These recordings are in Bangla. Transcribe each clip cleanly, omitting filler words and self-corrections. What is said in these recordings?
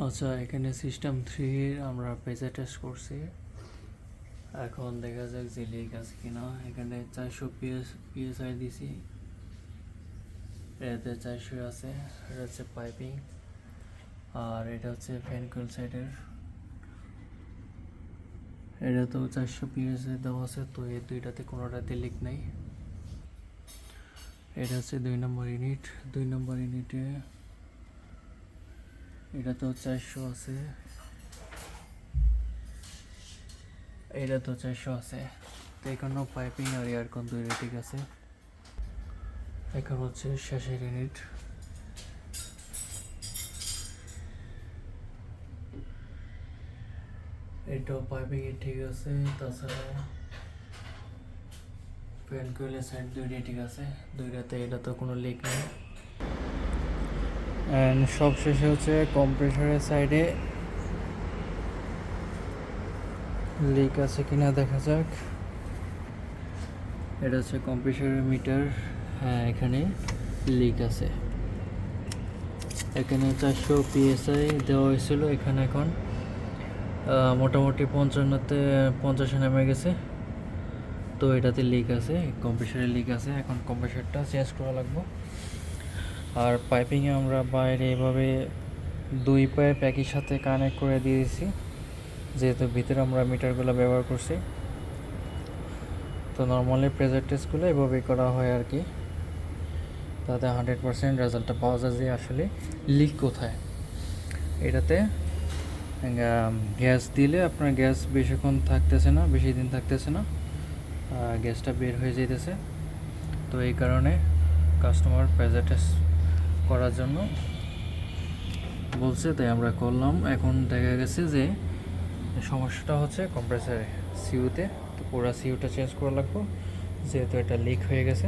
আচ্ছা, এখানে সিস্টেম 3 আমরা পেজে টেস্ট করছি। এখন দেখা যাক যে লিক আছে কিনা। এখানে 400 পিএসআই দিছি, এটাতে 400 আছে। এটা হচ্ছে পাইপিং, আর এটা হচ্ছে ফ্যান কোয়েল সাইডের, এটা তো 400 পিএসআই দেওয়া আছে, তো এই দুইটাতে কোনোটাতে লিক নাই। এটা হচ্ছে 2 নম্বর ইউনিট। 2 নম্বর ইউনিটে এটা তো 400 আছে, এটা তো 400 আছে, তো এখানেও পাইপিং আর এয়ারকন দুইটা ঠিক আছে। এখন হচ্ছে শেষের ইউনিট, এটাও পাইপিং ঠিক আছে, তাছাড়া ফ্যান কোয়েলের সাইড দুইটাই ঠিক আছে, দুইটাতে এটা তো কোনো লিক নেই। অ্যান্ড সব শেষে হচ্ছে কম্প্রেসরের সাইডে লিক আছে কিনা দেখা যাক। এটা হচ্ছে কম্প্রেসরের মিটার, হ্যাঁ এখানে লিক আছে। এখানে 400 পিএসআই দেওয়া হয়েছিল, এখানে এখন মোটামুটি 55-তে 50 নেমে গেছে। তো এটাতে লিক আছে, কম্প্রেসরে লিক আছে, এখন কম্প্রেসরটা চেঞ্জ করা লাগবে। আর পাইপিংয়ে আমরা বাইরে এভাবে 2 পাইপ একই সাথে কানেক্ট করে দিয়েছি, যেহেতু ভিতরে আমরা মিটারগুলো ব্যবহার করছি। তো নর্মালি প্রেজার টেস্টগুলো এভাবেই করা হয় আর কি, তাতে 100% রেজাল্টটা পাওয়া যায় যে আসলে লিক কোথায়। এটাতে গ্যাস দিলে আপনার গ্যাস বেশিক্ষণ থাকতেছে না, বেশি দিন থাকতেছে না, গ্যাসটা বের হয়ে যেতেছে। তো এই কারণে কাস্টমার প্রেজার টেস্ট করার জন্য বলছে, তাই আমরা করলাম। এখন দেখা গেছে যে সমস্যাটা হচ্ছে কম্প্রেসারে, সিইউতে। তো পুরো সিইউটা চেঞ্জ করা লাগবে, যেহেতু এটা লিক হয়ে গেছে।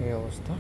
এই অবস্থা।